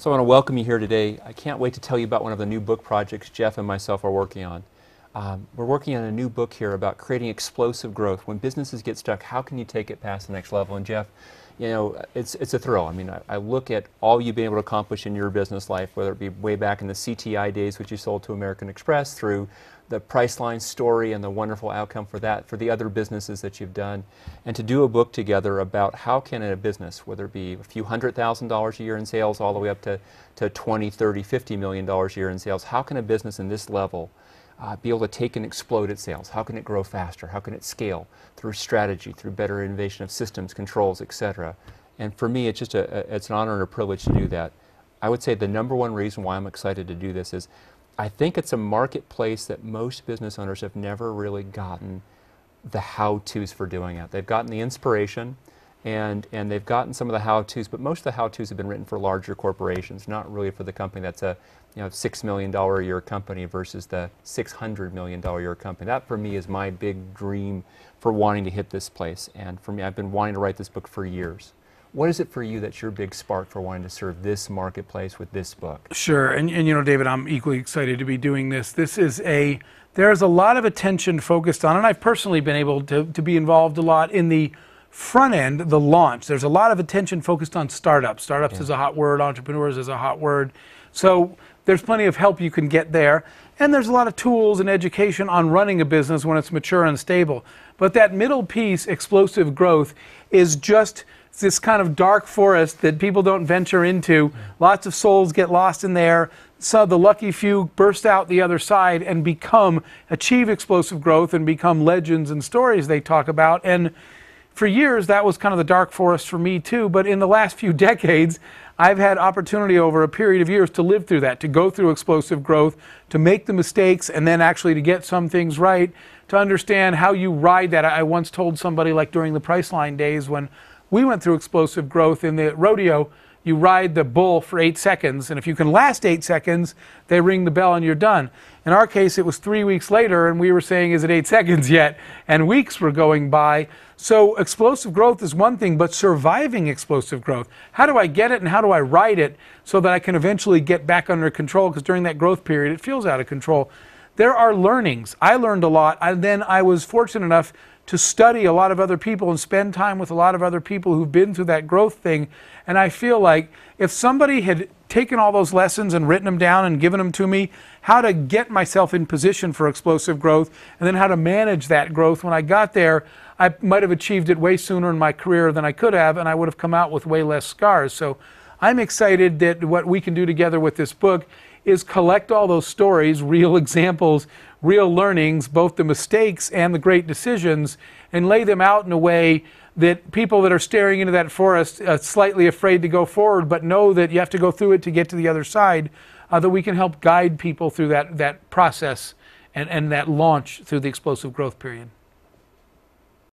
So I want to welcome you here today. I can't wait to tell you about one of the new book projects Jeff and myself are working on. We're working on a new book here about creating explosive growth. When businesses get stuck, how can you take it past the next level? And Jeff, you know, it's a thrill. I mean, I look at all you've been able to accomplish in your business life, whether it be way back in the CTI days, which you sold to American Express, through the Priceline story and the wonderful outcome for that, for the other businesses that you've done, and to do a book together about how can a business, whether it be a few $100,000 a year in sales all the way up to 20, 30, $50 million a year in sales, how can a business in this level be able to take and explode its sales? How can it grow faster? How can it scale? Through strategy, through better innovation of systems, controls, etc. And for me, it's just it's an honor and a privilege to do that. I would say the #1 reason why I'm excited to do this is I think it's a marketplace that most business owners have never really gotten the how-tos for doing it. They've gotten the inspiration and they've gotten some of the how-tos, but most of the how-tos have been written for larger corporations, not really for the company that's a $6 million a year company versus the $600 million a year company. That for me is my big dream for wanting to hit this place. And for me, I've been wanting to write this book for years. What is it for you that's your big spark for wanting to serve this marketplace with this book? Sure, and you know, David, I'm equally excited to be doing this. There's a lot of attention focused on, and I've personally been able to be involved a lot in the front end, the launch. There's a lot of attention focused on startups. Startups is a hot word, entrepreneurs is a hot word. So there's plenty of help you can get there. And there's a lot of tools and education on running a business when it's mature and stable. But that middle piece, explosive growth, is just this kind of dark forest that people don't venture into. Lots of souls get lost in there. So the lucky few burst out the other side and achieve explosive growth and become legends and stories they talk about. And for years, that was kind of the dark forest for me too. But in the last few decades, I've had opportunity over a period of years to live through that, to go through explosive growth, to make the mistakes, and then actually to get some things right, to understand how you ride that. I once told somebody, like during the Priceline days when we went through explosive growth in the rodeo, you ride the bull for 8 seconds, and if you can last 8 seconds, they ring the bell and you're done. In our case, it was 3 weeks later, and we were saying, is it 8 seconds yet? And weeks were going by. So explosive growth is one thing, but surviving explosive growth, how do I get it and how do I ride it so that I can eventually get back under control? Because during that growth period, it feels out of control. There are learnings. I learned a lot, and then I was fortunate enough to study a lot of other people and spend time with a lot of other people who've been through that growth thing. And I feel like if somebody had taken all those lessons and written them down and given them to me, how to get myself in position for explosive growth, and then how to manage that growth when I got there, I might have achieved it way sooner in my career than I could have, and I would have come out with way less scars. So I'm excited that what we can do together with this book is collect all those stories, real examples, real learnings, both the mistakes and the great decisions, and lay them out in a way that people that are staring into that forest, slightly afraid to go forward, but know that you have to go through it to get to the other side, that we can help guide people through that process and that launch through the explosive growth period.